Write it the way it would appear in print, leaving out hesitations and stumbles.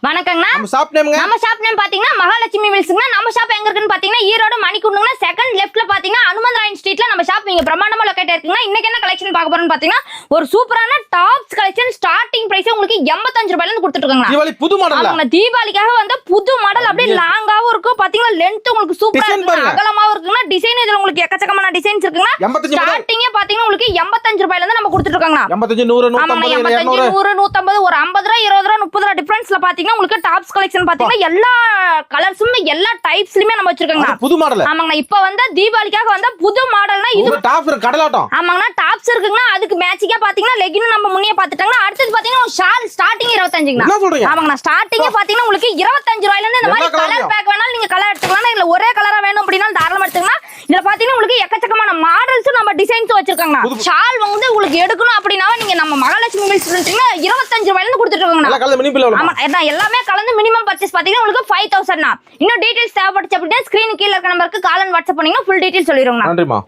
வணக்கங்கண்ணா. நம்ம shop name பாத்தீங்கன்னா மகாலட்சுமி மில்ஸ்ங்க. நம்ம ஷாப் எங்க இருக்குன்னு பாத்தீங்கன்னா ஈரோடு மணிக்குண்டுங்க. செகண்ட் லெஃப்ட்ல பாத்தீங்கன்னா அனுமந்தராயன் ஸ்ட்ரீட்ல நம்ம ஷாப் இங்க பிரம்மாண்டமா லொகேட் இருக்குங்க. இன்னைக்கு என்ன கலெக்ஷன் பார்க்க போறோம்னு பாத்தீங்கன்னா ஒரு சூப்பரான டாப்ஸ் கலெக்ஷன். ஸ்டார்டிங் பிரைஸ் உங்களுக்கு 85 ரூபாயில இருந்து கொடுத்துட்டு இருக்காங்க. தீபாவளி புது மாடல். ஆமாங்க, தீபாவளிக்காக வந்து புது மாடல். அப்படியே லாங்காவும் இருக்கும் பாத்தீங்கன்னா, லென்த் உங்களுக்கு சூப்பரா இருக்கு, அகலமாவும் இருக்குங்க. டிசைன் இதுல உங்களுக்கு எக்கச்சக்கமான டிசைன்ஸ் இருக்குங்க. ஸ்டார்டிங்கே பாத்தீங்கன்னா உங்களுக்கு 85 ரூபாயில இருந்து நம்ம கொடுத்துட்டு இருக்காங்க. 85 100 150 100 150 ஒரு 50 ரூபாய் 20 ரூபாய் 30 ரூபாய் டிஃபரன்ஸ்ல பாத்தீங்கன்னா உங்களுக்கு டாப்ஸ் கலெக்ஷன் பாத்தீங்கன்னா எல்லா கலர்ஸும் எல்லா டைப்ஸ்லயுமே நம்ம வச்சிருக்காங்க. புது மாடல். ஆமாங்க, இப்போ வந்து தீபாவளிக்காக வந்த புது மாடல்னா இது டாப்ஸ் கடலாட்டம். ஆமாங்க, டாப்ஸ் இருக்குங்க. அதுக்கு மேட்சிங்கா பாத்தீங்கன்னா லெகின் நம்ம முன்னே பாத்துட்டாங்க. அடுத்து பாத்தீங்கன்னா ஷால் ஸ்டார்டிங் 25ங்க. ஆமாங்க, ஸ்டார்டிங்கே பாத்தீங்கன்னா உங்களுக்கு 25 ரூபாயில இருந்து இந்த மாதிரி கலர் பேக் வேணாலும் நீங்க கலர் எடுத்துக்கலாம். இல்ல ஒரே கலரா வேணும் அப்படினா தாராளமா எடுத்துக்கலாம். இதுல பாத்தீங்கன்னா உங்களுக்கு எக்கச்சக்கமான மாடல்ஸ் நம்ம டிசைன்ஸ் வச்சிருக்காங்க. ஷால் வந்து உங்களுக்கு எடுக்கணும் அப்படினா நீங்க நம்ம மகாலட்சுமி மில்ஸ் சொல்லிட்டீங்க 25 ரூபாயில இருந்து கொடுத்துட்டு இருக்காங்க. ஆமா, எல்லாமே கலந்து மினிமம் பர்ச்சேஸ் பாத்தீங்கன்னா உங்களுக்கு 5000 தான். இன்னும் டீடைல்ஸ் தேவைப்பட்டுச்சு அப்படினா ஸ்கிரீன் கீழ இருக்க நம்பருக்கு கால் அண்ட் வாட்ஸ்அப் பண்ணீங்கன்னா ஃபுல் டீடைல்ஸ் சொல்லிடுவாங்க. நன்றிங்க.